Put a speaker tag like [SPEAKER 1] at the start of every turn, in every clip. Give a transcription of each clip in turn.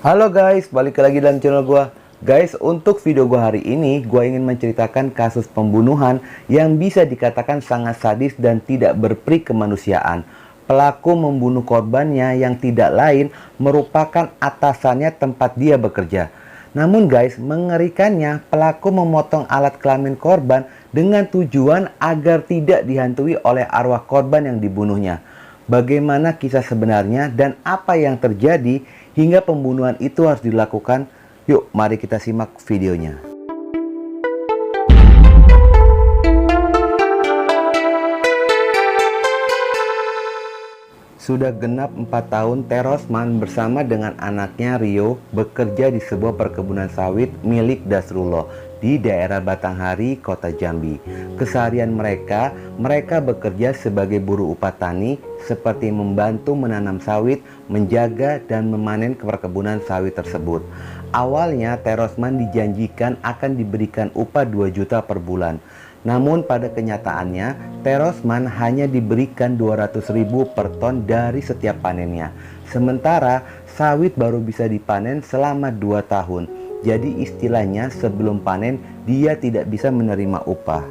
[SPEAKER 1] Halo guys, balik lagi dalam channel gua. Guys, untuk video gua hari ini, gua ingin menceritakan kasus pembunuhan yang bisa dikatakan sangat sadis dan tidak berperi kemanusiaan. Pelaku membunuh korbannya yang tidak lain merupakan atasannya tempat dia bekerja. Namun guys, mengerikannya, pelaku memotong alat kelamin korban dengan tujuan agar tidak dihantui oleh arwah korban yang dibunuhnya. Bagaimana kisah sebenarnya dan apa yang terjadi hingga pembunuhan itu harus dilakukan? Yuk, mari kita simak videonya. Sudah genap 4 tahun Terosman bersama dengan anaknya Rio bekerja di sebuah perkebunan sawit milik Dasrullah di daerah Batanghari, Kota Jambi. Keseharian mereka bekerja sebagai buruh upah tani seperti membantu menanam sawit, menjaga dan memanen perkebunan sawit tersebut. Awalnya Terosman dijanjikan akan diberikan upah 2 juta per bulan. Namun pada kenyataannya, Terosman hanya diberikan 200.000 per ton dari setiap panennya. Sementara sawit baru bisa dipanen selama 2 tahun. Jadi istilahnya sebelum panen dia tidak bisa menerima upah.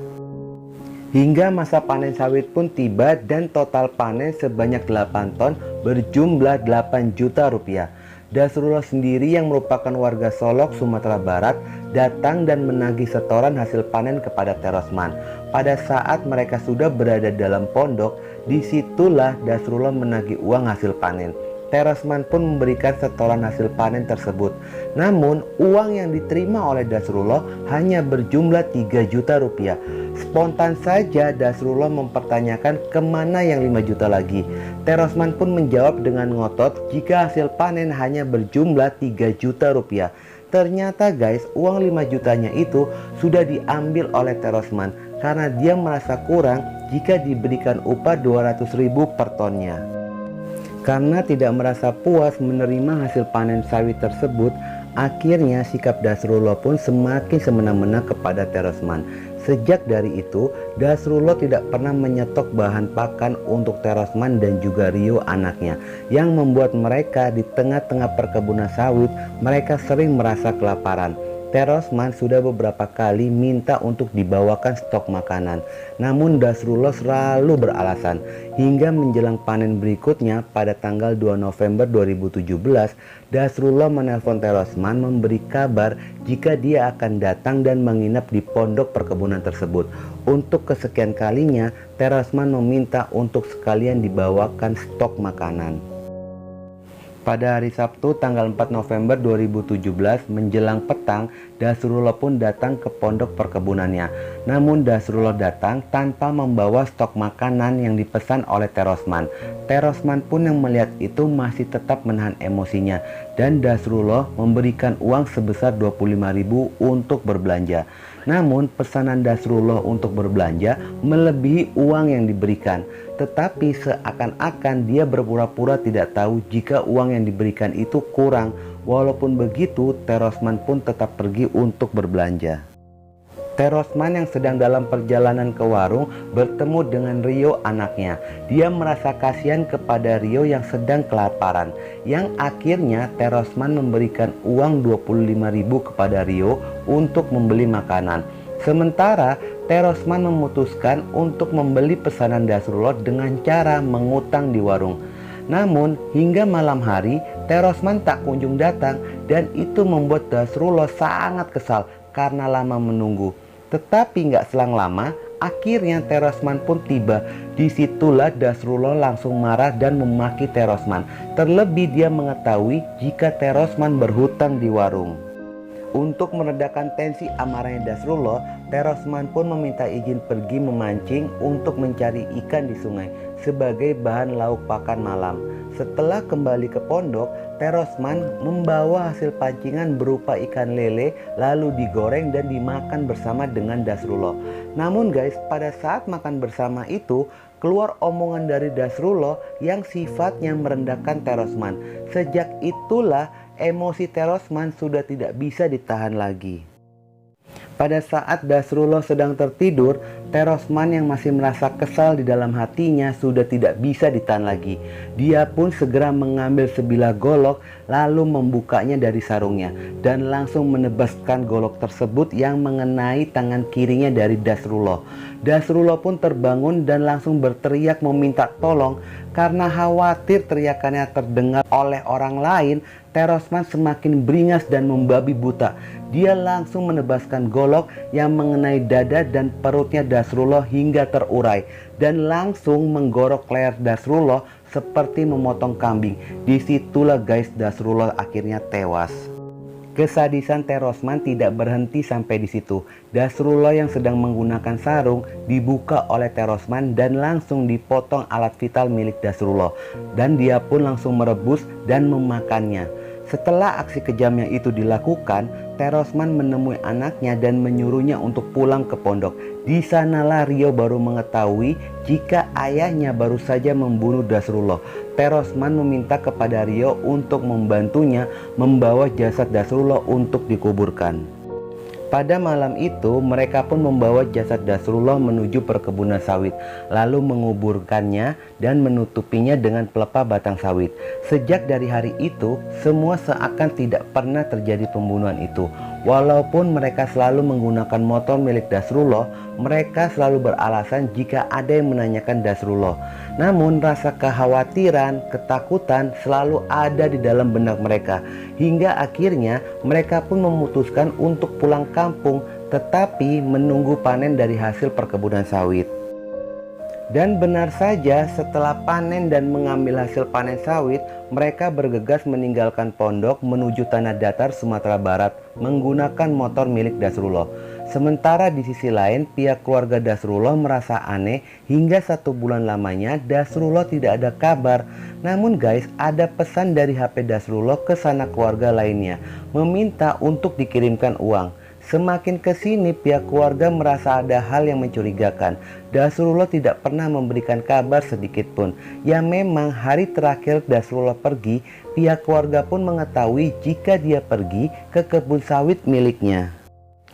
[SPEAKER 1] Hingga masa panen sawit pun tiba dan total panen sebanyak 8 ton berjumlah 8 juta rupiah. Dasrullah sendiri yang merupakan warga Solok, Sumatera Barat datang dan menagih setoran hasil panen kepada Terosman. Pada saat mereka sudah berada dalam pondok, disitulah Dasrullah menagih uang hasil panen. Terosman pun memberikan setoran hasil panen tersebut. Namun uang yang diterima oleh Dasrullah hanya berjumlah 3 juta rupiah. Spontan saja Dasrullah mempertanyakan kemana yang 5 juta lagi. Terosman pun menjawab dengan ngotot jika hasil panen hanya berjumlah 3 juta rupiah. Ternyata guys, uang 5 jutanya itu sudah diambil oleh Terosman karena dia merasa kurang jika diberikan upah 200.000 per tonnya. Karena tidak merasa puas menerima hasil panen sawit tersebut, akhirnya sikap Dasrullah pun semakin semena-mena kepada Terosman. Sejak dari itu, Dasrullah tidak pernah menyetok bahan pakan untuk Terosman dan juga Rio anaknya, yang membuat mereka di tengah-tengah perkebunan sawit, mereka sering merasa kelaparan. Terosman sudah beberapa kali minta untuk dibawakan stok makanan, namun Dasrullah selalu beralasan. Hingga menjelang panen berikutnya pada tanggal 2 November 2017, Dasrullah menelpon Terosman memberi kabar jika dia akan datang dan menginap di pondok perkebunan tersebut. Untuk kesekian kalinya, Terosman meminta untuk sekalian dibawakan stok makanan. Pada hari Sabtu tanggal 4 November 2017 menjelang petang, Dasrullah pun datang ke pondok perkebunannya. Namun Dasrullah datang tanpa membawa stok makanan yang dipesan oleh Terosman. Terosman pun yang melihat itu masih tetap menahan emosinya dan Dasrullah memberikan uang sebesar 25.000 untuk berbelanja. Namun pesanan Dasrullah untuk berbelanja melebihi uang yang diberikan. Tetapi seakan-akan dia berpura-pura tidak tahu jika uang yang diberikan itu kurang. Walaupun begitu, Terosman pun tetap pergi untuk berbelanja. Terosman yang sedang dalam perjalanan ke warung bertemu dengan Rio anaknya. Dia merasa kasihan kepada Rio yang sedang kelaparan. Yang akhirnya Terosman memberikan uang 25.000 kepada Rio untuk membeli makanan. Sementara Terosman memutuskan untuk membeli pesanan Dasrullah dengan cara mengutang di warung. Namun hingga malam hari Terosman tak kunjung datang dan itu membuat Dasrullah sangat kesal karena lama menunggu. Tetapi nggak selang lama akhirnya Terosman pun tiba. Disitulah Dasrullah langsung marah dan memaki Terosman. Terlebih dia mengetahui jika Terosman berhutang di warung. Untuk meredakan tensi amarahnya Dasrullah, Terosman pun meminta izin pergi memancing untuk mencari ikan di sungai sebagai bahan lauk pakan malam. Setelah kembali ke pondok, Terosman membawa hasil pancingan berupa ikan lele lalu digoreng dan dimakan bersama dengan Dasrullah. Namun guys, pada saat makan bersama itu keluar omongan dari Dasrullah yang sifatnya merendahkan Terosman. Sejak itulah emosi Terosman sudah tidak bisa ditahan lagi. Pada saat Dasrullah sedang tertidur, Terosman yang masih merasa kesal di dalam hatinya sudah tidak bisa ditahan lagi. Dia pun segera mengambil sebilah golok lalu membukanya dari sarungnya dan langsung menebaskan golok tersebut yang mengenai tangan kirinya dari Dasrullah. Dasrullah pun terbangun dan langsung berteriak meminta tolong. Karena khawatir teriakannya terdengar oleh orang lain, Terosman semakin beringas dan membabi buta. Dia langsung menebaskan golok yang mengenai dada dan perutnya Dasrullah hingga terurai dan langsung menggorok leher Dasrullah seperti memotong kambing. Disitulah guys, Dasrullah akhirnya tewas. Kesadisan Terosman tidak berhenti sampai di situ. Dasrullah yang sedang menggunakan sarung dibuka oleh Terosman dan langsung dipotong alat vital milik Dasrullah. Dan dia pun langsung merebus dan memakannya. Setelah aksi kejamnya itu dilakukan, Terosman menemui anaknya dan menyuruhnya untuk pulang ke pondok. Di sanalah Rio baru mengetahui jika ayahnya baru saja membunuh Dasrullah. Terosman meminta kepada Rio untuk membantunya membawa jasad Dasrullah untuk dikuburkan. Pada malam itu mereka pun membawa jasad Dasrullah menuju perkebunan sawit, lalu menguburkannya dan menutupinya dengan pelepah batang sawit. Sejak dari hari itu semua seakan tidak pernah terjadi pembunuhan itu. Walaupun mereka selalu menggunakan motor milik Dasrullah, mereka selalu beralasan jika ada yang menanyakan Dasrullah. Namun rasa kekhawatiran, ketakutan selalu ada di dalam benak mereka. Hingga akhirnya mereka pun memutuskan untuk pulang kampung, tetapi menunggu panen dari hasil perkebunan sawit. Dan benar saja, setelah panen dan mengambil hasil panen sawit, mereka bergegas meninggalkan pondok menuju tanah datar Sumatera Barat menggunakan motor milik Dasrullah. Sementara di sisi lain, pihak keluarga Dasrullah merasa aneh hingga 1 bulan lamanya Dasrullah tidak ada kabar. Namun guys, ada pesan dari HP Dasrullah ke sanak keluarga lainnya, meminta untuk dikirimkan uang. Semakin kesini pihak keluarga merasa ada hal yang mencurigakan. Dasrullah tidak pernah memberikan kabar sedikit pun. Ya memang hari terakhir Dasrullah pergi, pihak keluarga pun mengetahui jika dia pergi ke kebun sawit miliknya.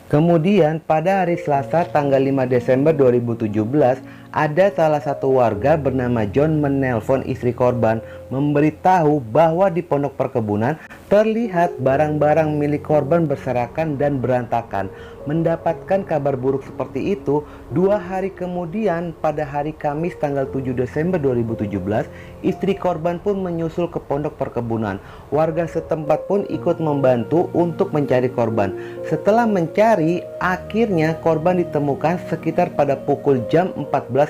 [SPEAKER 1] Kemudian pada hari Selasa tanggal 5 Desember 2017, ada salah satu warga bernama John menelpon istri korban memberitahu bahwa di pondok perkebunan terlihat barang-barang milik korban berserakan dan berantakan. Mendapatkan kabar buruk seperti itu, 2 hari kemudian pada hari Kamis tanggal 7 Desember 2017, istri korban pun menyusul ke pondok perkebunan. Warga setempat pun ikut membantu untuk mencari korban. Setelah mencari, akhirnya korban ditemukan sekitar pada pukul jam 14.00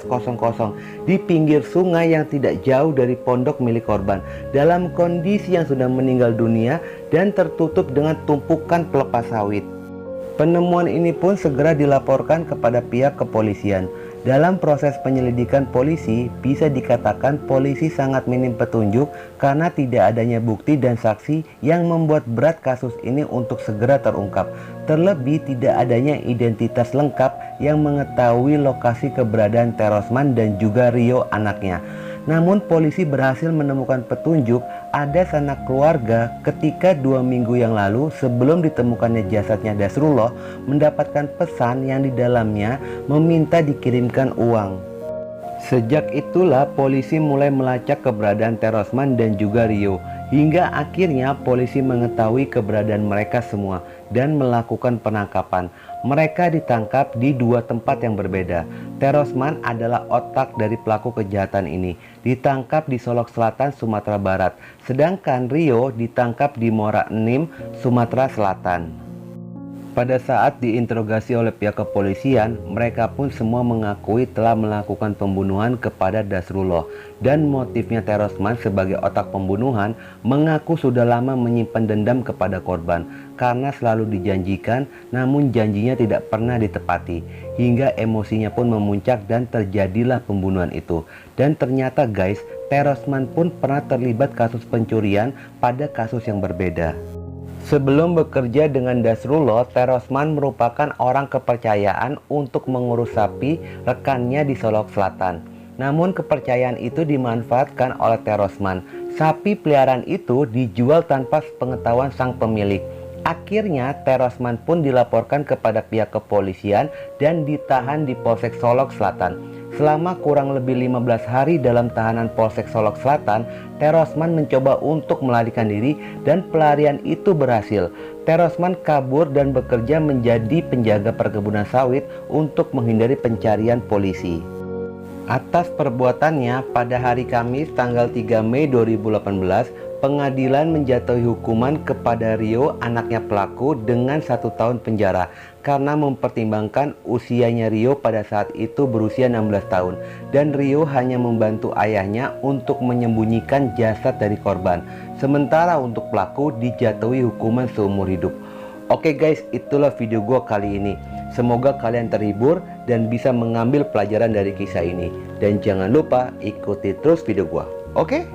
[SPEAKER 1] di pinggir sungai yang tidak jauh dari pondok milik korban, dalam kondisi yang sudah meninggal dunia dan tertutup dengan tumpukan pelepah sawit. Penemuan ini pun segera dilaporkan kepada pihak kepolisian. Dalam proses penyelidikan polisi, bisa dikatakan polisi sangat minim petunjuk karena tidak adanya bukti dan saksi yang membuat berat kasus ini untuk segera terungkap. Terlebih tidak adanya identitas lengkap yang mengetahui lokasi keberadaan Terosman dan juga Rio anaknya. Namun polisi berhasil menemukan petunjuk ada sanak keluarga ketika 2 minggu yang lalu sebelum ditemukannya jasadnya Dasrullah mendapatkan pesan yang di dalamnya meminta dikirimkan uang. Sejak itulah polisi mulai melacak keberadaan Terosman dan juga Rio. Hingga akhirnya polisi mengetahui keberadaan mereka semua dan melakukan penangkapan. Mereka ditangkap di 2 tempat yang berbeda. Terosman adalah otak dari pelaku kejahatan ini, ditangkap di Solok Selatan, Sumatera Barat. Sedangkan Rio ditangkap di Muara Enim, Sumatera Selatan. Pada saat diinterogasi oleh pihak kepolisian, mereka pun semua mengakui telah melakukan pembunuhan kepada Dasrullah. Dan motifnya Terosman sebagai otak pembunuhan mengaku sudah lama menyimpan dendam kepada korban karena selalu dijanjikan namun janjinya tidak pernah ditepati. Hingga emosinya pun memuncak dan terjadilah pembunuhan itu. Dan ternyata guys, Terosman pun pernah terlibat kasus pencurian pada kasus yang berbeda. Sebelum bekerja dengan Dasrullah, Terosman merupakan orang kepercayaan untuk mengurus sapi rekannya di Solok Selatan. Namun kepercayaan itu dimanfaatkan oleh Terosman. Sapi peliharaan itu dijual tanpa pengetahuan sang pemilik. Akhirnya Terosman pun dilaporkan kepada pihak kepolisian dan ditahan di Polsek Solok Selatan. Selama kurang lebih 15 hari dalam tahanan Polsek Solok Selatan, Terosman mencoba untuk melarikan diri dan pelarian itu berhasil. Terosman kabur dan bekerja menjadi penjaga perkebunan sawit untuk menghindari pencarian polisi. Atas perbuatannya, pada hari Kamis tanggal 3 Mei 2018, pengadilan menjatuhi hukuman kepada Rio, anaknya pelaku, dengan 1 tahun penjara karena mempertimbangkan usianya. Rio pada saat itu berusia 16 tahun dan Rio hanya membantu ayahnya untuk menyembunyikan jasad dari korban. Sementara untuk pelaku dijatuhi hukuman seumur hidup. Oke guys, itulah video gue kali ini. Semoga kalian terhibur dan bisa mengambil pelajaran dari kisah ini. Dan jangan lupa ikuti terus video gue. Oke?